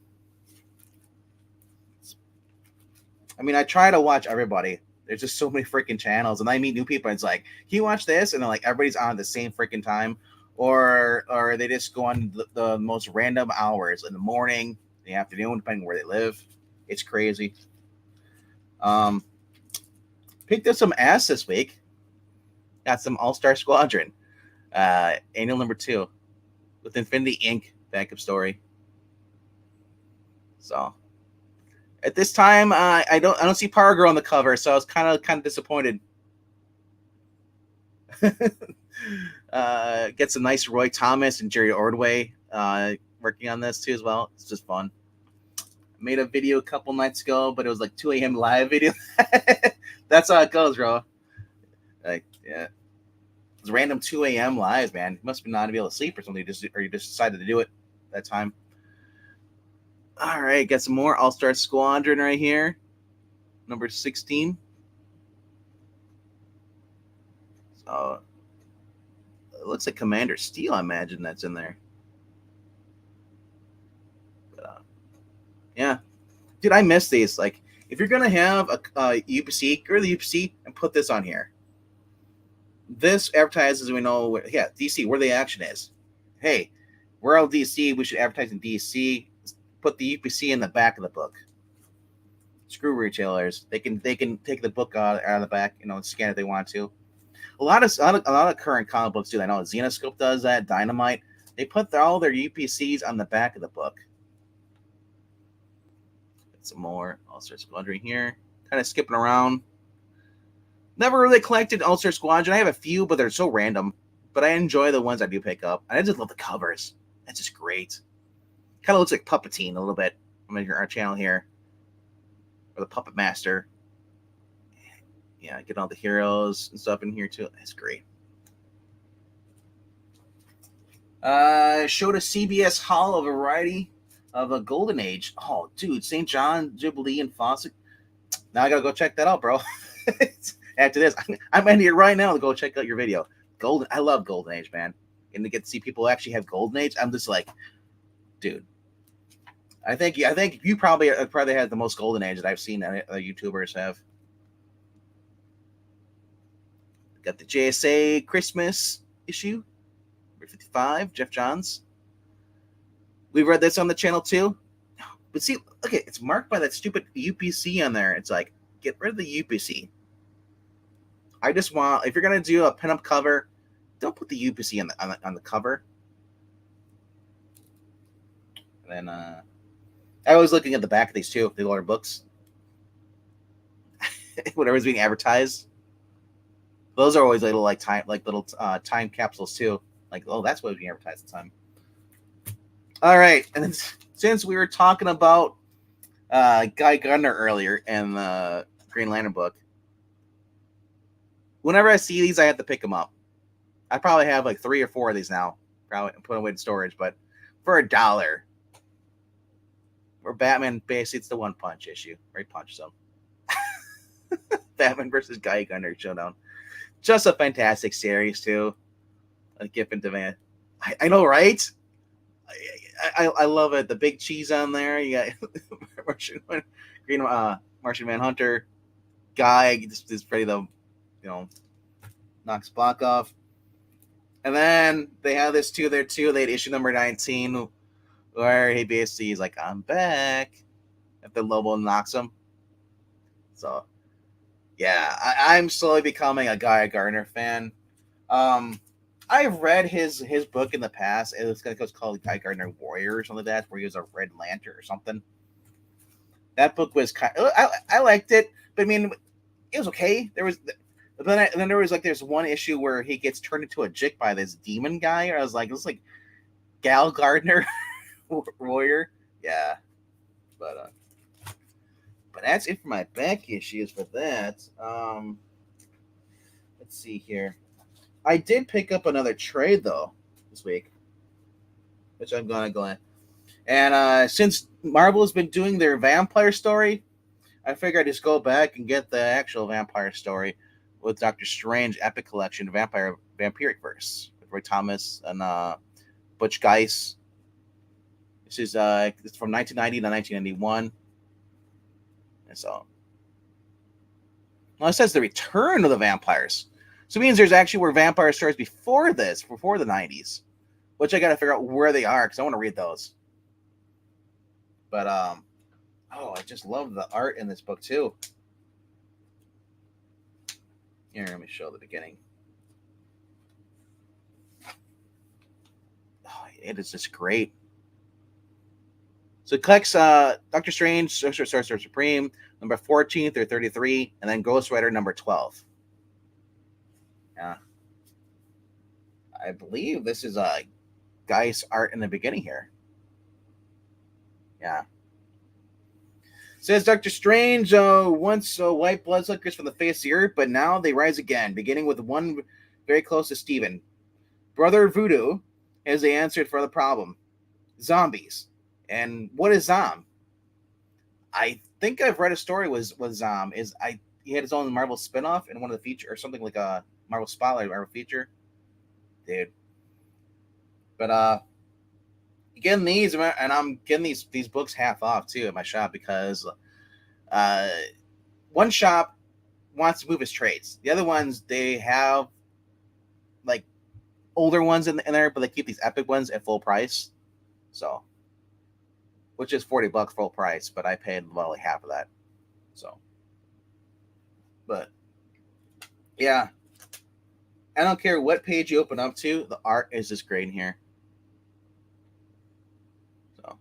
Speaker 1: mean, I try to watch everybody. There's just so many freaking channels, and I meet new people. And it's like, can you watch this? And then like everybody's on at the same freaking time, or they just go on the most random hours in the morning, in the afternoon, depending where they live. It's crazy. Picked up some ass this week. Got some All-Star Squadron, annual number 2, with Infinity Inc. backup story. So. At this time, I don't see Power Girl on the cover, so I was kind of disappointed. Get some nice Roy Thomas and Jerry Ordway working on this too as well. It's just fun. Made a video a couple nights ago, but it was like 2 a.m. live video. That's how it goes, bro. Like, yeah, it's random 2 a.m. lives, man. You must be not be able to sleep or something. Or you just decided to do it that time. All right, got some more All-Star Squadron right here. Number 16. So it looks like Commander Steel, I imagine that's in there. But, yeah. Dude, I miss these. Like, if you're going to have a UPC, go to the UPC and put this on here. This advertises, we know, DC, where the action is. Hey, we're all DC. We should advertise in DC. Put the UPC in the back of the book. Screw retailers. They can take the book out of the back, and scan it if they want to. A lot of current comic books do that. I know Xenoscope does that. Dynamite. They put all their UPCs on the back of the book. Get some more All-Star Squadron here. Kind of skipping around. Never really collected All-Star Squadron. I have a few, but they're so random. But I enjoy the ones I do pick up. And I just love the covers. That's just great. Kind of looks like Puppeteen a little bit. I'm on our channel here. Or the Puppet Master. Yeah, get all the heroes and stuff in here too. That's great. Showed a CBS haul of a variety of a Golden Age. Oh, dude, St. John, Jubilee, and Fawcett. Now I gotta go check that out, bro. After this, I'm in here right now to go check out your video. I love Golden Age, man. And to get to see people actually have Golden Age, I'm just like, dude. I think you probably had the most Golden Age that I've seen that YouTubers have. Got the JSA Christmas issue, number 55, Jeff Johns. We read this on the channel too. But see, okay, it's marked by that stupid UPC on there. It's like, get rid of the UPC. I just want, if you're gonna do a pinup cover, don't put the UPC on the cover. And then I was looking at the back of these too, the older books. Whatever's being advertised. Those are always little time capsules too. Like, oh, that's what was being advertised at the time. All right, and then, since we were talking about Guy Gardner earlier in the Green Lantern book, whenever I see these, I have to pick them up. I probably have like 3 or 4 of these now. Probably put them away in storage, but for $1. Where Batman basically, it's the One Punch issue, where he punches him. Batman versus Guy Gardner showdown. Just a fantastic series too. A gift and demand. I know, right? I love it. The big cheese on there. You got Martian Manhunter, Guy just ready to, knocks block off. And then they have this too there too. They had issue number 19 where he basically is like, I'm back after Lobo knocks him. So yeah, I'm slowly becoming a Guy Gardner fan. Um, I've read his book in the past. It was called Guy Gardner Warrior or something like that, where he was a Red Lantern or something. That book was I liked it, but I mean, it was okay. Then there was like there's one issue where he gets turned into a jick by this demon guy. I was like, this is like Gal Gardner Warrior. Yeah, but that's it for my back issues for that. Let's see here. I did pick up another trade though this week, which I'm gonna go in. And since Marvel has been doing their vampire story, I figured I'd just go back and get the actual vampire story with Doctor Strange Epic Collection Vampiric Verse with Roy Thomas and Butch Guice. This is it's from 1990 to 1991. And so, well, it says the return of the vampires. So it means there's actually were vampire stories before this, before the 90s, which I got to figure out where they are because I want to read those. But oh, I just love the art in this book too. Here, let me show the beginning. Oh, it is just great. So it collects Doctor Strange, Sorcerer Supreme, number 14 through 33, and then Ghost Rider number 12. Yeah. I believe this is Guy's art in the beginning here. Yeah. Says Doctor Strange once white bloodsuckers from the face of the earth, but now they rise again, beginning with one very close to Steven. Brother Voodoo has the answer for the problem. Zombies. And what is Zom? I think I've read a story with Zom. He had his own Marvel spinoff in one of the feature or something like a Marvel Spotlight Marvel feature. Dude. But getting these, and I'm getting these books half off too at my shop because one shop wants to move his trades. The other ones they have like older ones in there, but they keep these epic ones at full price. So, which is $40 full price, but I paid well like half of that. So, but yeah, I don't care what page you open up to, the art is just great in here. So,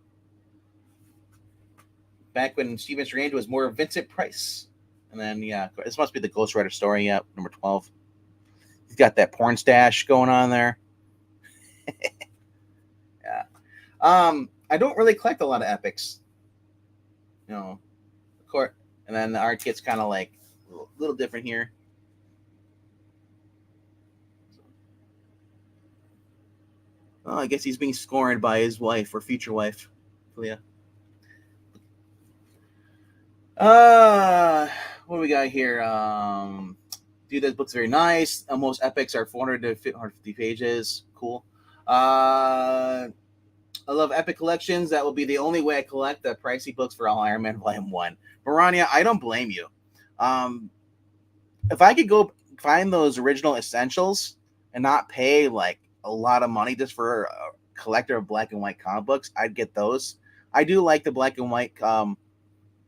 Speaker 1: back when Steven Strange was more Vincent Price, and then yeah, this must be the Ghost Rider story. Yeah, number 12. He's got that porn stash going on there. Yeah. I don't really collect a lot of epics. You know, of course, and then the art gets kind of like a little different here. Oh, I guess he's being scorned by his wife or future wife, Leah. What do we got here? Dude, this book's very nice. Most epics are 400 to 450 pages. Cool. I love epic collections. That will be the only way I collect the pricey books for all Iron Man Volume 1. Marania, I don't blame you. If I could go find those original essentials and not pay like a lot of money just for a collector of black and white comic books, I'd get those. I do like the black and white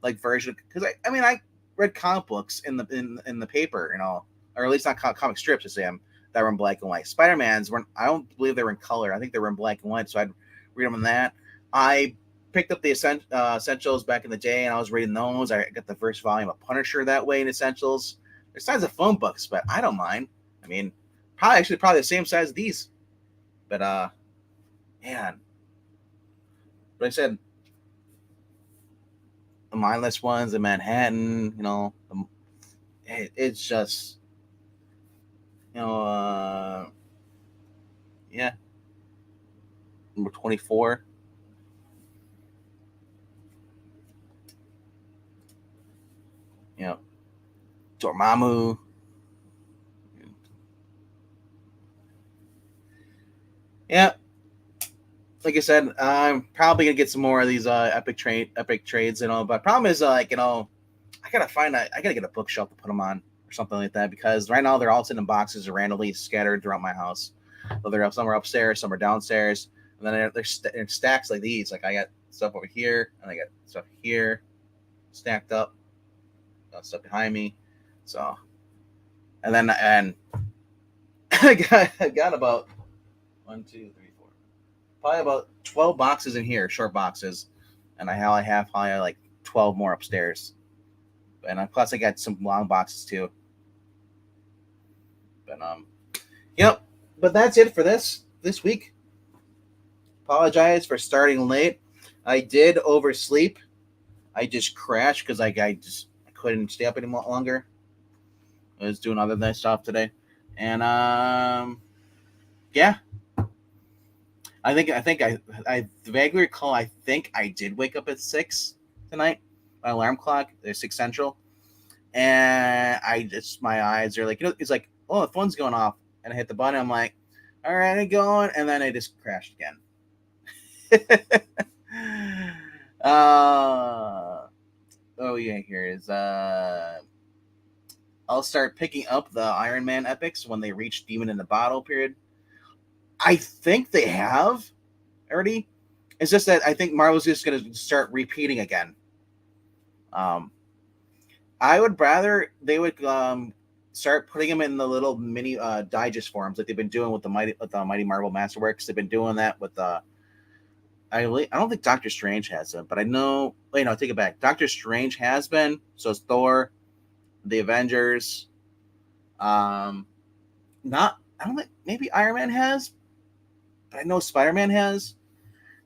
Speaker 1: like version because I read comic books in the paper, you know, or at least not comic strips, that were in black and white. Spider-Man's were I don't believe they were in color. I think they were in black and white, so I'd read them in that. I picked up the essentials back in the day, and I was reading those. I got the first volume of Punisher that way in essentials. They're size of phone books, but I don't mind. I mean, probably the same size as these. But man, but I said the mindless ones in Manhattan. You know, it's just yeah, number 24. You know, Dormammu. Yeah, like I said, I'm probably gonna get some more of these epic trades and all. But problem is, I gotta get a bookshelf to put them on or something like that because right now they're all sitting in boxes randomly scattered throughout my house. So they're somewhere upstairs, somewhere downstairs, and and then there's stacks like these. Like I got stuff over here, and I got stuff here, stacked up, got stuff behind me. So, and I got about 1, 2, 3, 4, probably about 12 boxes in here, short boxes, and I have probably like 12 more upstairs. And plus I got some long boxes too. But yep. But that's it for this week. Apologize for starting late. I did oversleep. I just crashed because I couldn't stay up any longer. I was doing other nice stuff today, and yeah. I vaguely recall. I think I did wake up at 6 tonight. My alarm clock is 6 Central, and my eyes are like, it's like, oh, the phone's going off, and I hit the button. I'm like, all right, I'm going, and then I just crashed again. Oh yeah, here is I'll start picking up the Iron Man epics when they reach Demon in the Bottle period. I think they have already. It's just that I think Marvel's just going to start repeating again. I would rather they would start putting them in the little mini digest forms like they've been doing with the Mighty Marvel Masterworks. They've been doing that with the. I don't think Doctor Strange has them, but I know. Wait, no, take it back. Doctor Strange has been. So it's Thor, the Avengers. Not. I don't think maybe Iron Man has, but I know Spider-Man has.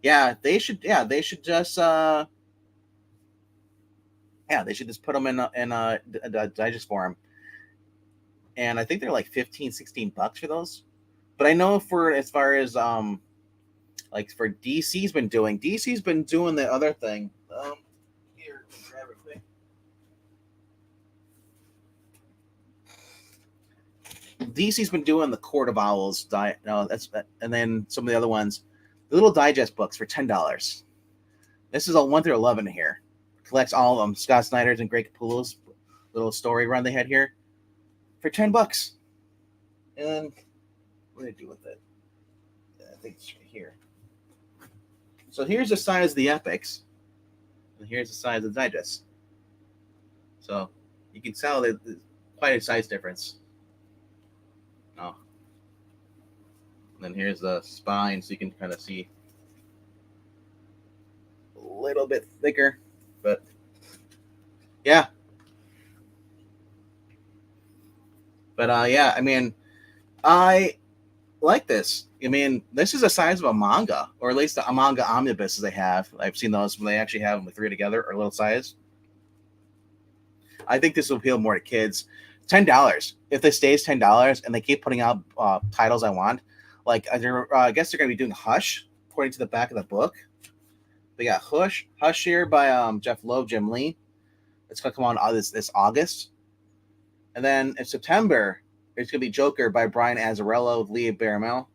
Speaker 1: Yeah, they should. Yeah, they should just. They should just put them in a digest form. And I think they're like 15, $16 for those. But I know for as far as like for DC's been doing the other thing. Here, grab it quick. DC's been doing the Court of Owls diet. No, and then some of the other ones, the little digest books for $10. This is a 1 through 11 here. Collects all of them. Scott Snyder's and Greg Capullo's little story run they had here for $10. And what did I do with it? I think it's right here. So here's the size of the epics, and here's the size of the digest. So you can tell that there's quite a size difference. Oh. And then here's the spine, so you can kind of see a little bit thicker, but yeah. But yeah, I mean, I like this. I mean, this is the size of a manga, or at least a manga omnibuses they have. I've seen those when they actually have them with 3 together, or little size. I think this will appeal more to kids. $10. If this stays $10 and they keep putting out titles I want, like I guess they're going to be doing Hush, according to the back of the book. They got Hush here by Jeff Loeb, Jim Lee. It's going to come on this August. And then in September, it's going to be Joker by Brian Azzarello with Leah Baramel.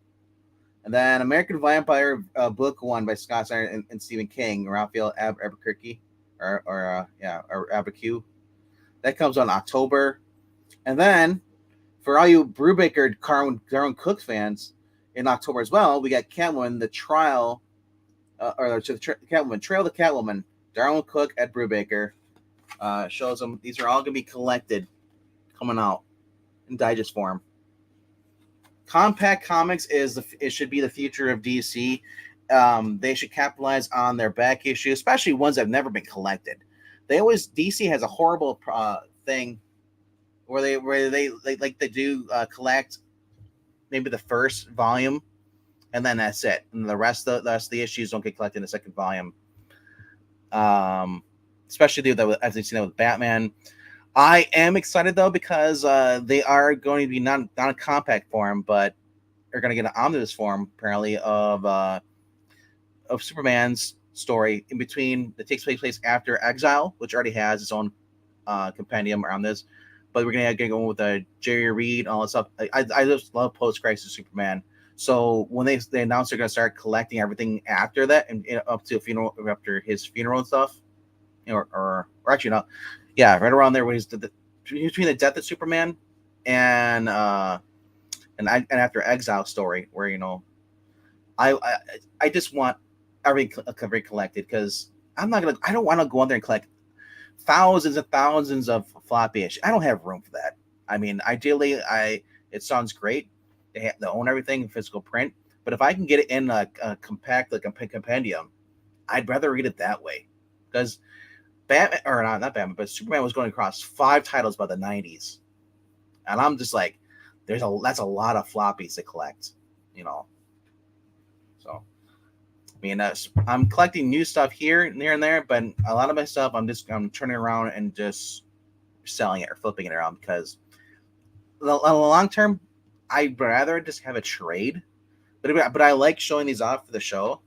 Speaker 1: And then American Vampire Book 1 by Scott Snyder and Stephen King, Raphael Albuquerque, or Abiquiu. That comes on October. And then, for all you Brubaker Darwin Cook fans, in October as well, we got Catwoman, the Trial, Catwoman, Trail the Catwoman, Darwin Cook, Ed Brubaker. Shows them these are all going to be collected, coming out in digest form. Compact Comics it should be the future of DC. They should capitalize on their back issue, especially ones that have never been collected. DC has a horrible thing where they like to do collect maybe the first volume, and then that's it. And the rest of the issues don't get collected in the second volume. Especially as they've seen that with Batman. I am excited though because they are going to be not a compact form, but they're going to get an omnibus form apparently of Superman's story in between that takes place after Exile, which already has its own compendium around this. But we're going to go with Jerry Reed and all this stuff. I just love post-crisis Superman. So when they announced they're going to start collecting everything after that and up to after his funeral and stuff, or actually not. Yeah, right around there when he's between the death of Superman and after Exile story, where I just want every collected because I don't want to go on there and collect thousands and thousands of floppy ish. I don't have room for that. I mean, ideally, it sounds great. They own everything in physical print, but if I can get it in a compact like a compendium, I'd rather read it that way because Batman or not Batman, but Superman was going across 5 titles by the '90s, and I'm just like, that's a lot of floppies to collect, you know. So I mean, I'm collecting new stuff here and there, but a lot of my stuff I'm turning around and just selling it or flipping it around because in the long term, I'd rather just have a trade. But I like showing these off for the show.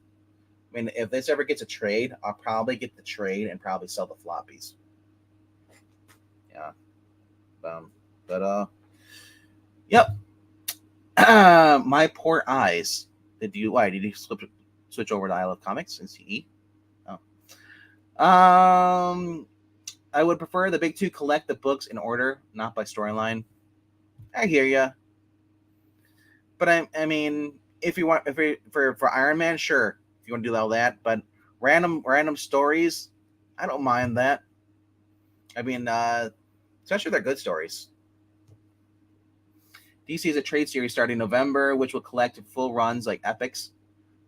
Speaker 1: I mean, if this ever gets a trade, I'll probably get the trade and probably sell the floppies. Yeah. But yep. My poor eyes. Why did you switch over to I Love Comics and CE? Oh. I would prefer the big two collect the books in order, not by storyline. I hear ya. But I mean, if you want, for Iron Man, sure, if you want to do all that. But random stories, I don't mind that. I mean, especially if they're good stories. DC is a trade series starting November, which will collect full runs like epics.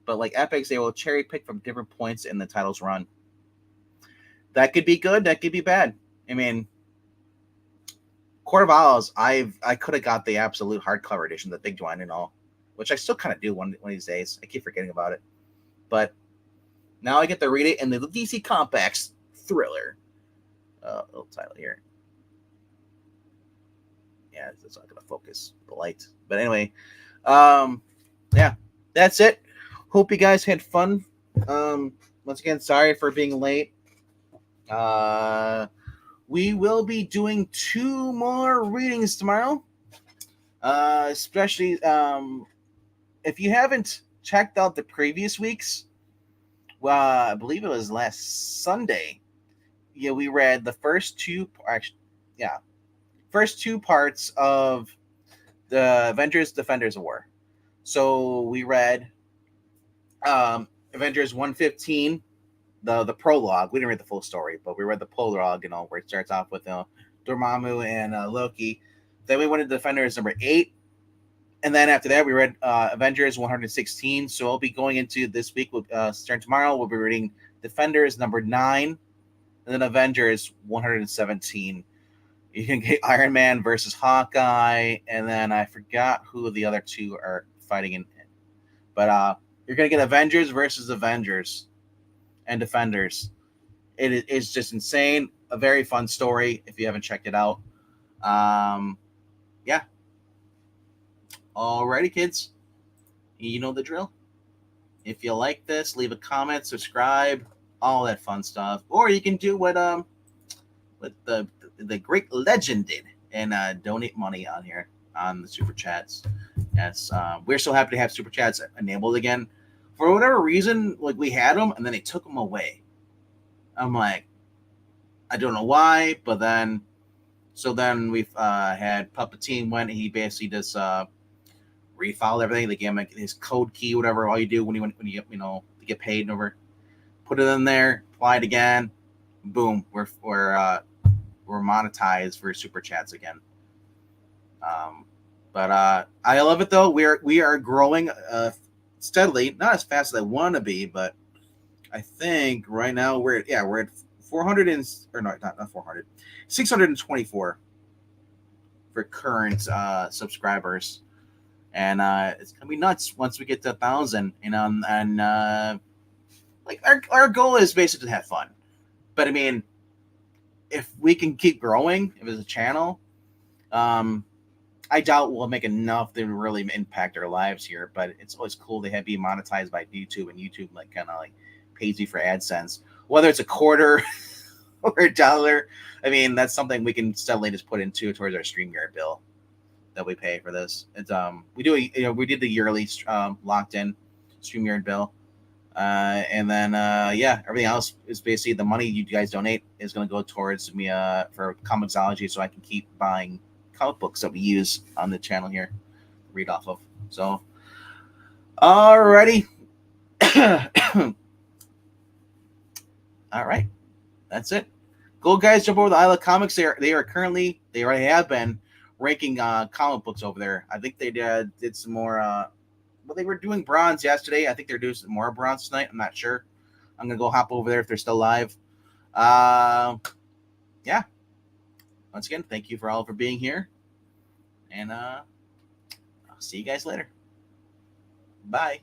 Speaker 1: But like epics, they will cherry pick from different points in the title's run. That could be good. That could be bad. I mean, Court of Owls, I could have got the absolute hardcover edition, the big one and all, which I still kind of do one of these days. I keep forgetting about it, but now I get to read it in the DC Compacts thriller. Little title here. Yeah, it's not gonna focus the light, but anyway, yeah, that's it. Hope you guys had fun. Once again, sorry for being late. We will be doing 2 more readings tomorrow. Especially if you haven't checked out the previous weeks, well, I believe it was last Sunday. Yeah, we read the first two parts of the Avengers Defenders of War. So we read Avengers 115, the prologue. We didn't read the full story, but we read the prologue, where it starts off with Dormammu and Loki. Then we went to Defenders number 8, and then after that we read Avengers 116. So we'll be going into this week. Starting tomorrow, we'll be reading Defenders number 9, and then Avengers 117. You can get Iron Man versus Hawkeye, and then I forgot who the other two are fighting in. But you're gonna get Avengers versus Avengers and Defenders. It's just insane. A very fun story if you haven't checked it out. Yeah. Alrighty, kids. You know the drill. If you like this, leave a comment, subscribe, all that fun stuff. Or you can do what the great legend did and donate money on here on the super chats. Yes, we're so happy to have super chats enabled again. For whatever reason, like we had them and then they took them away. I'm like, I don't know why, but then we've had Puppetine went. He basically just refiled everything. They gave him his code key, whatever. All you do when you get paid and over, put it in there, apply it again, boom, we're monetized for super chats again. But I love it though. We are growing steadily, not as fast as I want to be, but I think right now we're at 400 not 400, 624 for current subscribers, and it's gonna be nuts once we get to 1,000. And like our goal is basically to have fun, but I mean, if we can keep growing, if it's a channel, I doubt we'll make enough to really impact our lives here. But it's always cool to be monetized by YouTube, and YouTube kind of pays you for AdSense, whether it's a quarter or $1. I mean, that's something we can steadily just put into towards our StreamYard bill that we pay for this. It's we did the yearly locked in StreamYard bill. And then everything else is basically the money you guys donate is going to go towards me for Comixology, so I can keep buying comic books that we use on the channel here, read off of. So Alrighty. All right. That's it. Go, guys, jump over to Isla Comics. They already have been ranking comic books over there. I think they did some more. Well, they were doing bronze yesterday. I think they're doing some more bronze tonight. I'm not sure. I'm gonna go hop over there if they're still live. Yeah. Once again, thank you for all for being here, and I'll see you guys later. Bye.